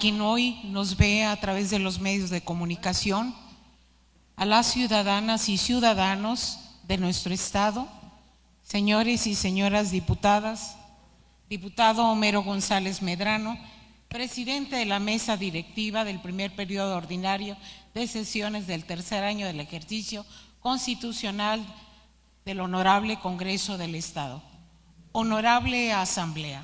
quien hoy nos ve a través de los medios de comunicación, a las ciudadanas y ciudadanos de nuestro estado, señores y señoras diputadas, diputado Homero González Medrano, presidente de la mesa directiva del primer periodo ordinario de sesiones del tercer año del ejercicio constitucional del Honorable Congreso del Estado. Honorable Asamblea,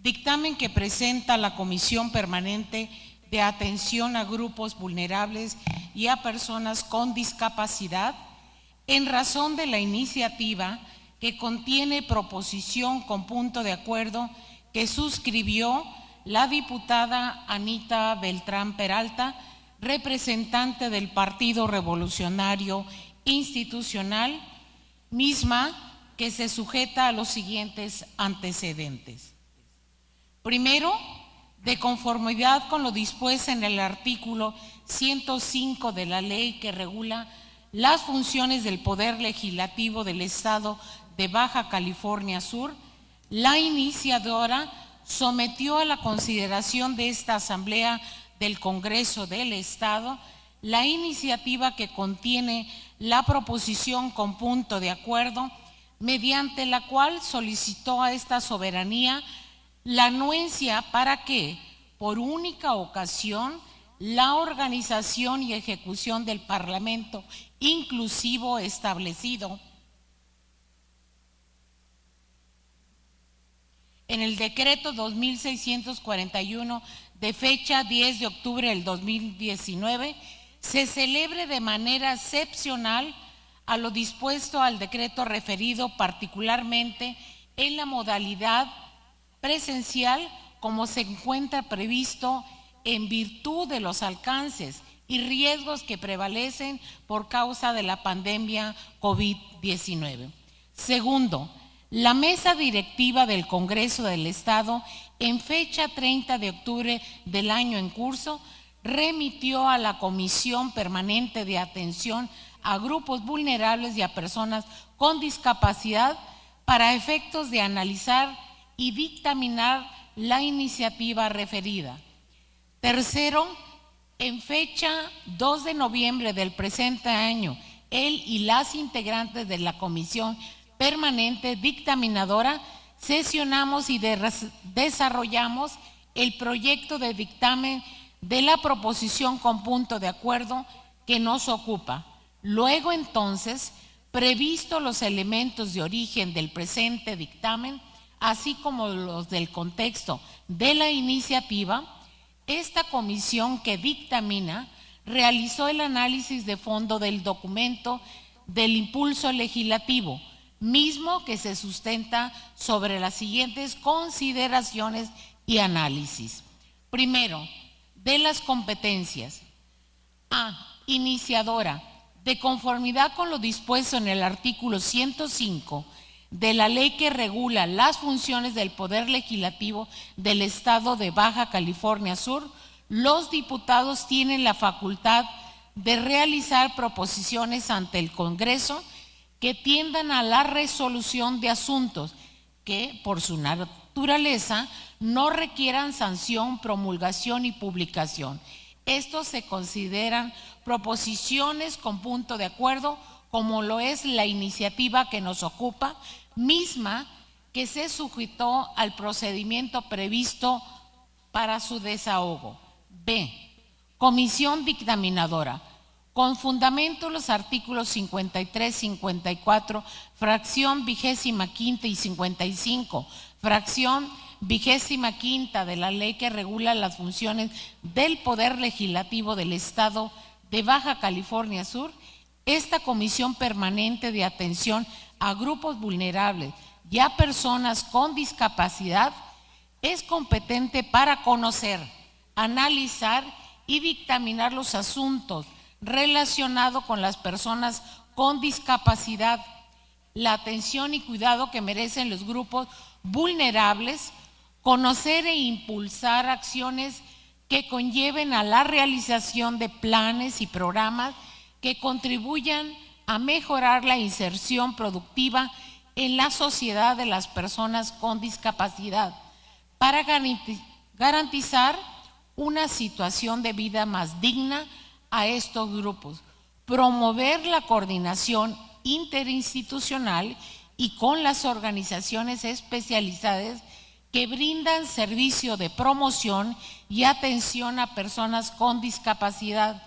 dictamen que presenta la Comisión Permanente de Atención a Grupos Vulnerables y a Personas con Discapacidad en razón de la iniciativa que contiene proposición con punto de acuerdo que suscribió la diputada Anita Beltrán Peralta, representante del Partido Revolucionario Institucional, misma que se sujeta a los siguientes antecedentes. Primero, de conformidad con lo dispuesto en el artículo 105 de la ley que regula las funciones del Poder Legislativo del Estado de Baja California Sur, la iniciadora sometió a la consideración de esta Asamblea del Congreso del Estado la iniciativa que contiene la proposición con punto de acuerdo, mediante la cual solicitó a esta soberanía la anuencia para que, por única ocasión, la organización y ejecución del Parlamento inclusivo establecido en el decreto 2641 de fecha 10 de octubre del 2019, se celebre de manera excepcional a lo dispuesto al decreto referido, particularmente en la modalidad presencial, como se encuentra previsto en virtud de los alcances y riesgos que prevalecen por causa de la pandemia COVID-19. Segundo, la mesa directiva del Congreso del Estado, en fecha 30 de octubre del año en curso, remitió a la Comisión Permanente de Atención a Grupos Vulnerables y a Personas con Discapacidad para efectos de analizar y dictaminar la iniciativa referida. Tercero, en fecha 2 de noviembre del presente año, él y las integrantes de la Comisión Permanente Dictaminadora sesionamos y desarrollamos el proyecto de dictamen de la proposición con punto de acuerdo que nos ocupa. Luego, entonces, previsto los elementos de origen del presente dictamen, así como los del contexto de la iniciativa, esta comisión que dictamina realizó el análisis de fondo del documento del impulso legislativo, mismo que se sustenta sobre las siguientes consideraciones y análisis. Primero, de las competencias. A. Iniciadora. De conformidad con lo dispuesto en el artículo 105 de la ley que regula las funciones del Poder Legislativo del Estado de Baja California Sur, los diputados tienen la facultad de realizar proposiciones ante el Congreso que tiendan a la resolución de asuntos que, por su naturaleza, no requieran sanción, promulgación y publicación. Estos se consideran proposiciones con punto de acuerdo, como lo es la iniciativa que nos ocupa, misma que se sujetó al procedimiento previsto para su desahogo. B. Comisión dictaminadora. Con fundamento los artículos 53, 54, fracción 25ª y 55, fracción 25ª de la ley que regula las funciones del Poder Legislativo del Estado de Baja California Sur, esta Comisión Permanente de Atención a Grupos Vulnerables y a Personas con Discapacidad es competente para conocer, analizar y dictaminar los asuntos relacionados con las personas con discapacidad, la atención y cuidado que merecen los grupos vulnerables, conocer e impulsar acciones que conlleven a la realización de planes y programas que contribuyan a mejorar la inserción productiva en la sociedad de las personas con discapacidad, para garantizar una situación de vida más digna a estos grupos, promover la coordinación interinstitucional y con las organizaciones especializadas que brindan servicio de promoción y atención a personas con discapacidad,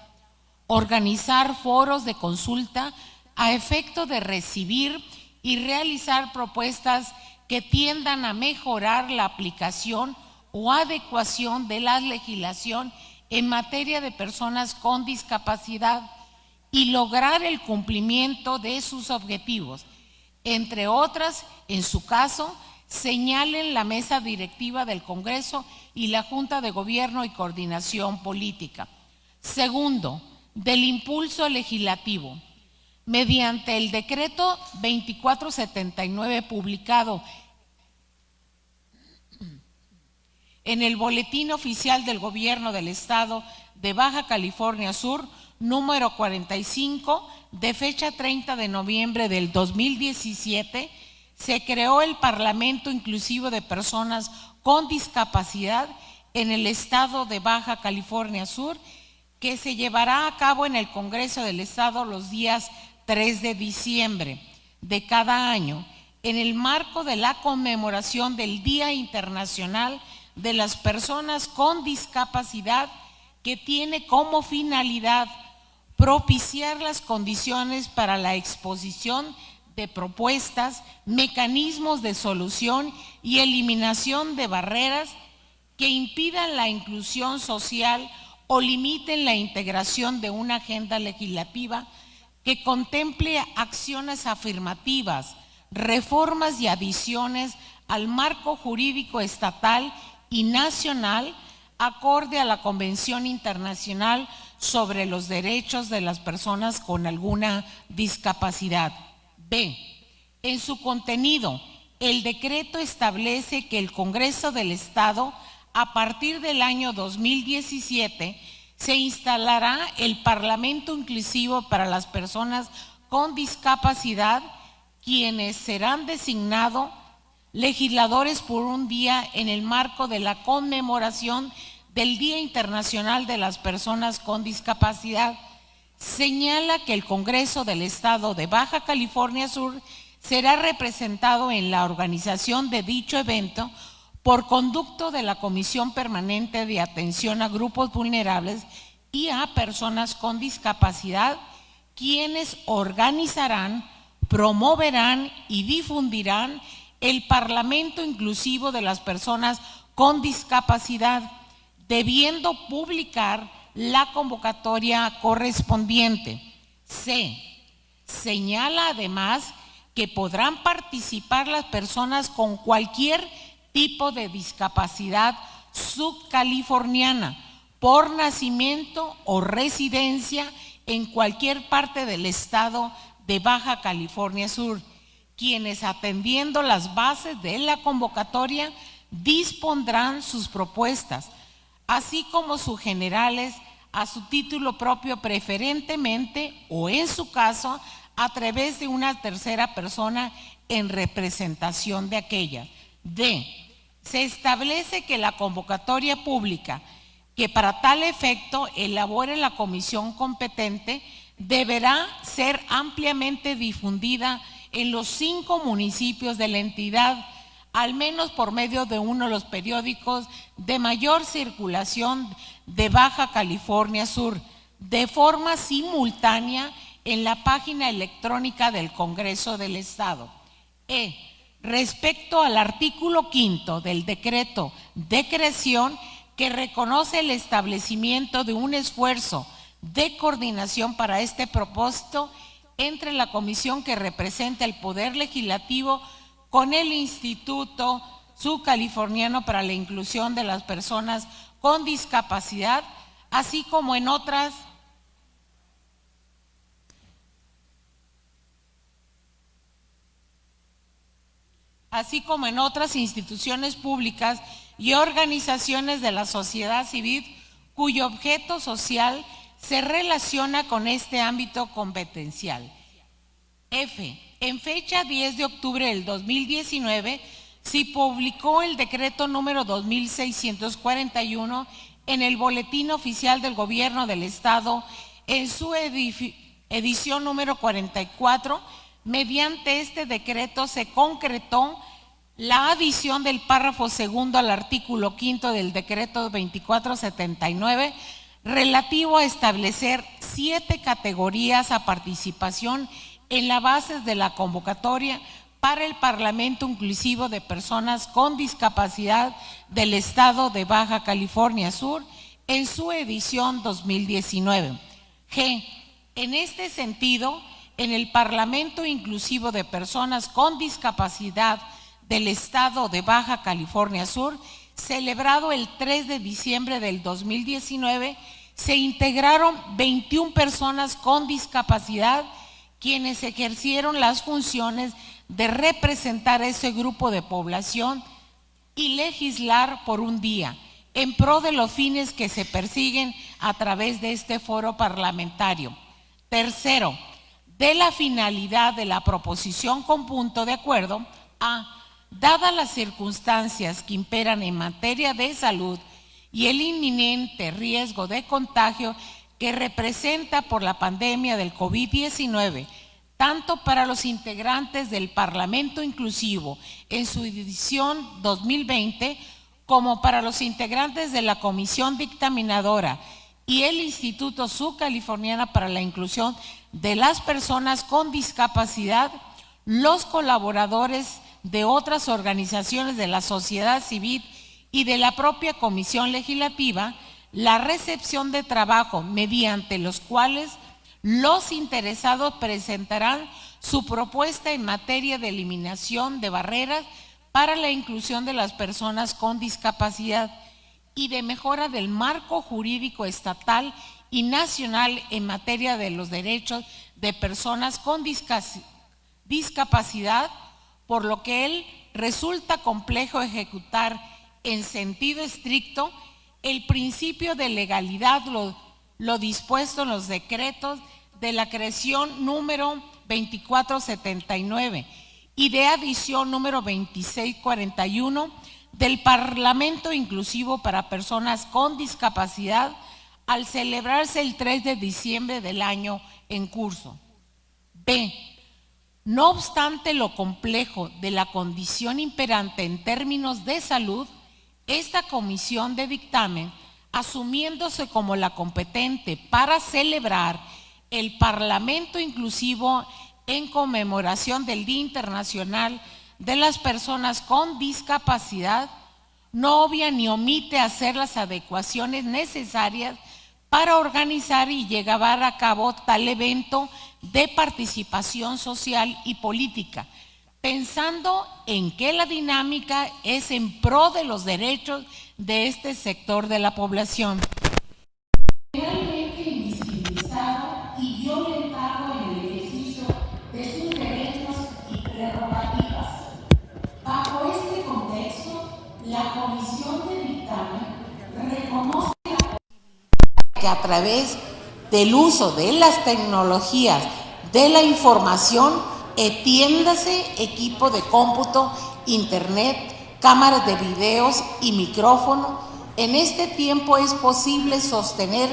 organizar foros de consulta a efecto de recibir y realizar propuestas que tiendan a mejorar la aplicación o adecuación de la legislación en materia de personas con discapacidad y lograr el cumplimiento de sus objetivos. Entre otras, en su caso, señalen la mesa directiva del Congreso y la Junta de Gobierno y Coordinación Política. Segundo, del impulso legislativo. Mediante el decreto 2479 publicado en el Boletín Oficial del Gobierno del Estado de Baja California Sur, número 45, de fecha 30 de noviembre del 2017, se creó el Parlamento Inclusivo de Personas con Discapacidad en el Estado de Baja California Sur, que se llevará a cabo en el Congreso del Estado los días 3 de diciembre de cada año, en el marco de la conmemoración del Día Internacional de las Personas con Discapacidad, que tiene como finalidad propiciar las condiciones para la exposición de propuestas, mecanismos de solución y eliminación de barreras que impidan la inclusión social o limiten la integración de una agenda legislativa que contemple acciones afirmativas, reformas y adiciones al marco jurídico estatal y nacional acorde a la Convención Internacional sobre los Derechos de las Personas con alguna discapacidad. B. En su contenido, el decreto establece que el Congreso del Estado, a partir del año 2017, se instalará el Parlamento Inclusivo para las Personas con Discapacidad, quienes serán designados legisladores por un día en el marco de la conmemoración del Día Internacional de las Personas con Discapacidad. Señala que el Congreso del Estado de Baja California Sur será representado en la organización de dicho evento por conducto de la Comisión Permanente de Atención a Grupos Vulnerables y a Personas con Discapacidad, quienes organizarán, promoverán y difundirán el Parlamento Inclusivo de las Personas con Discapacidad, debiendo publicar la convocatoria correspondiente. C. Señala además que podrán participar las personas con cualquier tipo de discapacidad subcaliforniana por nacimiento o residencia en cualquier parte del estado de Baja California Sur, quienes, atendiendo las bases de la convocatoria, dispondrán sus propuestas, así como sus generales, a su título propio preferentemente o, en su caso, a través de una tercera persona en representación de aquella. D. Se establece que la convocatoria pública, que para tal efecto elabore la comisión competente, deberá ser ampliamente difundida en los 5 municipios de la entidad, al menos por medio de uno de los periódicos de mayor circulación de Baja California Sur, de forma simultánea en la página electrónica del Congreso del Estado. Respecto al artículo 5 del decreto de creación, que reconoce el establecimiento de un esfuerzo de coordinación para este propósito entre la comisión que representa el Poder Legislativo con el Instituto Subcaliforniano para la Inclusión de las Personas con Discapacidad, así como en otras instituciones públicas y organizaciones de la sociedad civil cuyo objeto social se relaciona con este ámbito competencial. F. En fecha 10 de octubre del 2019 se publicó el decreto número 2641 en el Boletín Oficial del Gobierno del Estado en su edición número 44. Mediante este decreto se concretó la adición del párrafo segundo al artículo quinto del decreto 2479 relativo a establecer 7 categorías a participación en la base de la convocatoria para el Parlamento Inclusivo de Personas con Discapacidad del Estado de Baja California Sur en su edición 2019. G. En este sentido, en el Parlamento Inclusivo de Personas con Discapacidad del Estado de Baja California Sur, celebrado el 3 de diciembre del 2019, se integraron 21 personas con discapacidad quienes ejercieron las funciones de representar a ese grupo de población y legislar por un día en pro de los fines que se persiguen a través de este foro parlamentario. Tercero, de la finalidad de la proposición con punto de acuerdo a, dadas las circunstancias que imperan en materia de salud y el inminente riesgo de contagio que representa por la pandemia del COVID-19, tanto para los integrantes del Parlamento Inclusivo en su edición 2020, como para los integrantes de la Comisión Dictaminadora y el Instituto Subcaliforniano para la Inclusión de las Personas con Discapacidad, los colaboradores de otras organizaciones de la sociedad civil y de la propia Comisión Legislativa, la recepción de trabajo mediante los cuales los interesados presentarán su propuesta en materia de eliminación de barreras para la inclusión de las personas con discapacidad y de mejora del marco jurídico estatal y nacional en materia de los derechos de personas con discapacidad, por lo que él resulta complejo ejecutar en sentido estricto el principio de legalidad, lo dispuesto en los decretos de la creación número 2479 y de adición número 2641 del Parlamento Inclusivo para Personas con Discapacidad al celebrarse el 3 de diciembre del año en curso. B. No obstante lo complejo de la condición imperante en términos de salud, esta comisión de dictamen, asumiéndose como la competente para celebrar el Parlamento Inclusivo en conmemoración del Día Internacional de las Personas con Discapacidad, no obvia ni omite hacer las adecuaciones necesarias para organizar y llevar a cabo tal evento de participación social y política, pensando en que la dinámica es en pro de los derechos de este sector de la población. Realmente invisibilizado y violentado en el ejercicio de sus derechos y prerrogativas. Bajo este contexto, la Comisión de Dictamen reconoce que a través del uso de las tecnologías de la información, entiéndase equipo de cómputo, internet, cámaras de videos y micrófono, en este tiempo es posible sostener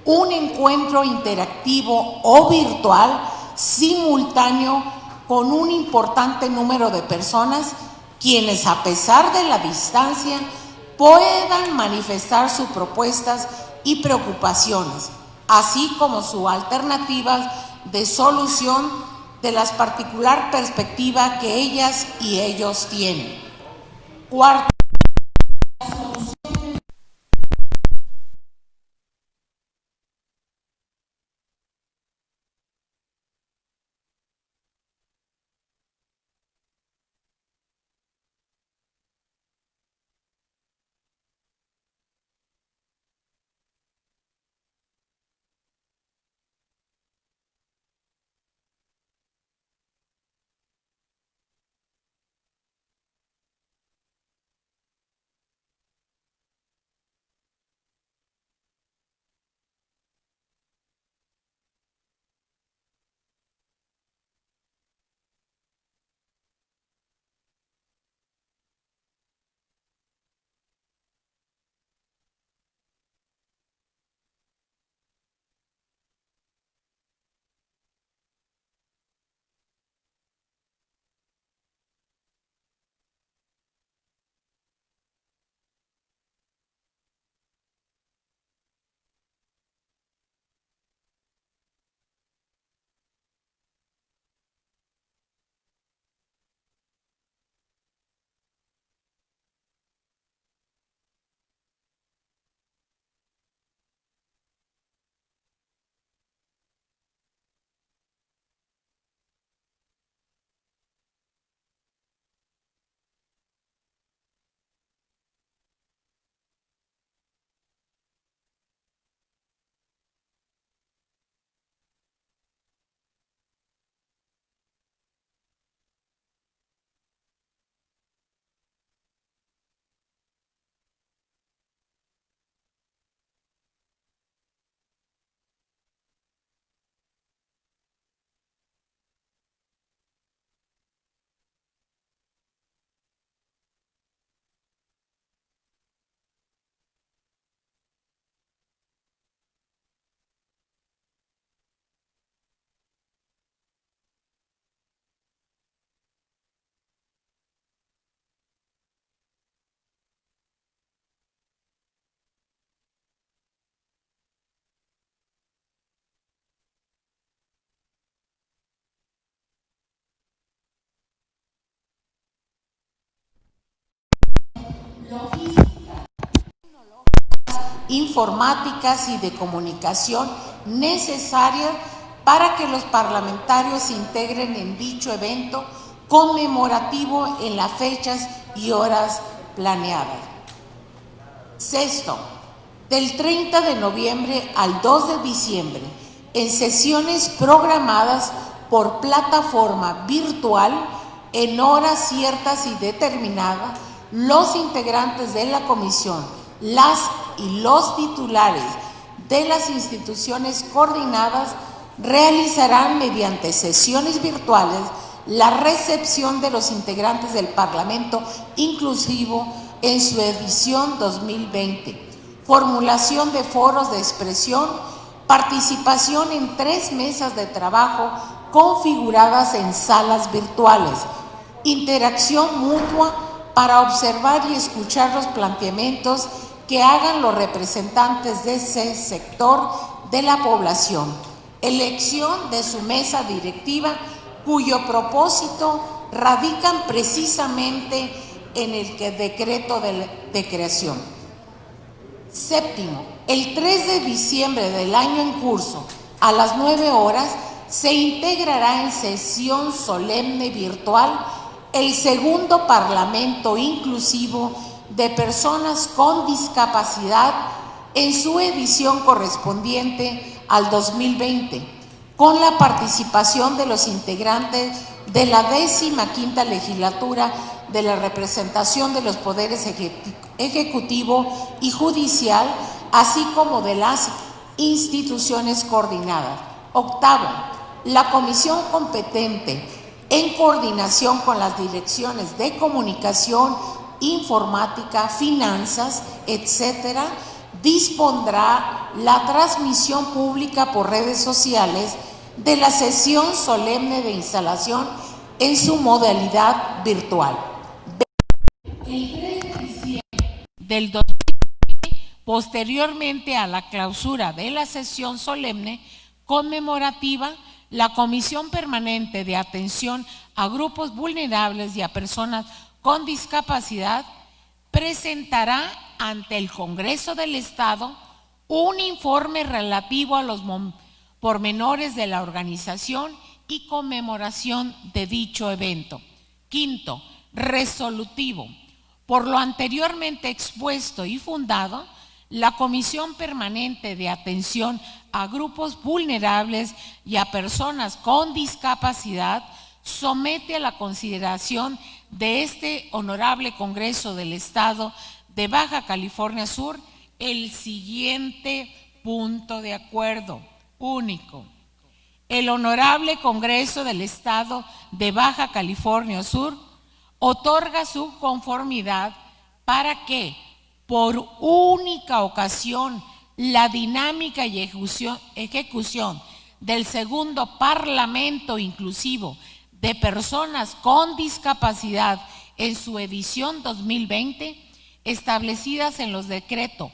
un encuentro interactivo o virtual simultáneo con un importante número de personas quienes, a pesar de la distancia, puedan manifestar sus propuestas y preocupaciones, así como sus alternativas de solución de la particular perspectiva que ellas y ellos tienen. Cuarto, informáticas y de comunicación necesarias para que los parlamentarios se integren en dicho evento conmemorativo en las fechas y horas planeadas. Sexto, del 30 de noviembre al 2 de diciembre, en sesiones programadas por plataforma virtual, en horas ciertas y determinadas, los integrantes de la comisión, las y los titulares de las instituciones coordinadas realizarán mediante sesiones virtuales la recepción de los integrantes del Parlamento inclusivo en su edición 2020, formulación de foros de expresión, participación en 3 mesas de trabajo configuradas en salas virtuales, interacción mutua para observar y escuchar los planteamientos que hagan los representantes de ese sector de la población, elección de su mesa directiva, cuyo propósito radican precisamente en el decreto de creación. Séptimo, el 3 de diciembre del año en curso, a las 9 horas, se integrará en sesión solemne virtual el segundo Parlamento inclusivo de personas con discapacidad en su edición correspondiente al 2020, con la participación de los integrantes de la 15ª legislatura de la representación de los poderes ejecutivo y judicial, así como de las instituciones coordinadas. Octavo, la comisión competente, en coordinación con las direcciones de comunicación, informática, finanzas, etcétera, dispondrá la transmisión pública por redes sociales de la sesión solemne de instalación en su modalidad virtual. El 3 de diciembre del 2020, posteriormente a la clausura de la sesión solemne conmemorativa, la Comisión Permanente de Atención a Grupos Vulnerables y a Personas con Discapacidad presentará ante el Congreso del Estado un informe relativo a los pormenores de la organización y conmemoración de dicho evento. Quinto, resolutivo. Por lo anteriormente expuesto y fundado, la Comisión Permanente de Atención a Grupos Vulnerables y a Personas con Discapacidad somete a la consideración de este honorable Congreso del Estado de Baja California Sur el siguiente punto de acuerdo único. El honorable Congreso del Estado de Baja California Sur otorga su conformidad para que, por única ocasión, la dinámica y ejecución del segundo Parlamento inclusivo de personas con discapacidad en su edición 2020, establecidas en los decretos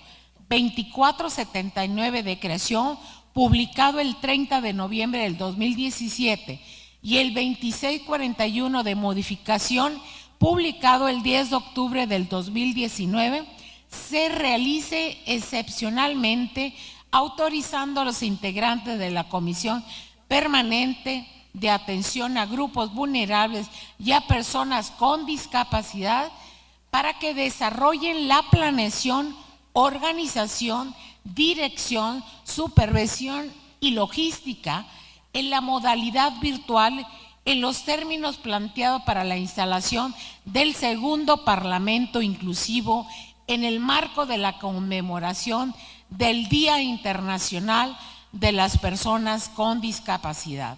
2479 de creación, publicado el 30 de noviembre del 2017, y el 2641 de modificación, publicado el 10 de octubre del 2019, se realice excepcionalmente, autorizando a los integrantes de la Comisión Permanente de Atención a Grupos Vulnerables y a Personas con Discapacidad para que desarrollen la planeación, organización, dirección, supervisión y logística en la modalidad virtual en los términos planteados para la instalación del segundo Parlamento inclusivo en el marco de la conmemoración del Día Internacional de las Personas con Discapacidad.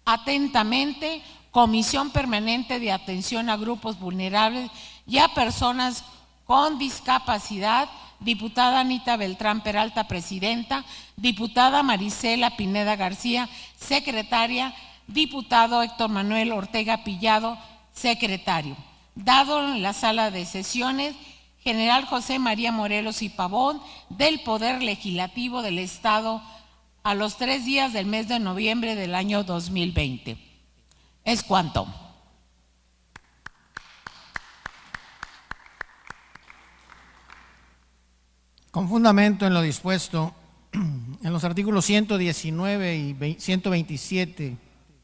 Atentamente, Comisión Permanente de Atención a Grupos Vulnerables y a Personas con Discapacidad, diputada Anita Beltrán Peralta, presidenta; diputada Marisela Pineda García, secretaria; diputado Héctor Manuel Ortega Pillado, secretario. Dado en la sala de sesiones, general José María Morelos y Pavón, del Poder Legislativo del Estado, a los 3 días del mes de noviembre del año 2020. Es cuanto. Con fundamento en lo dispuesto en los artículos 119 y 127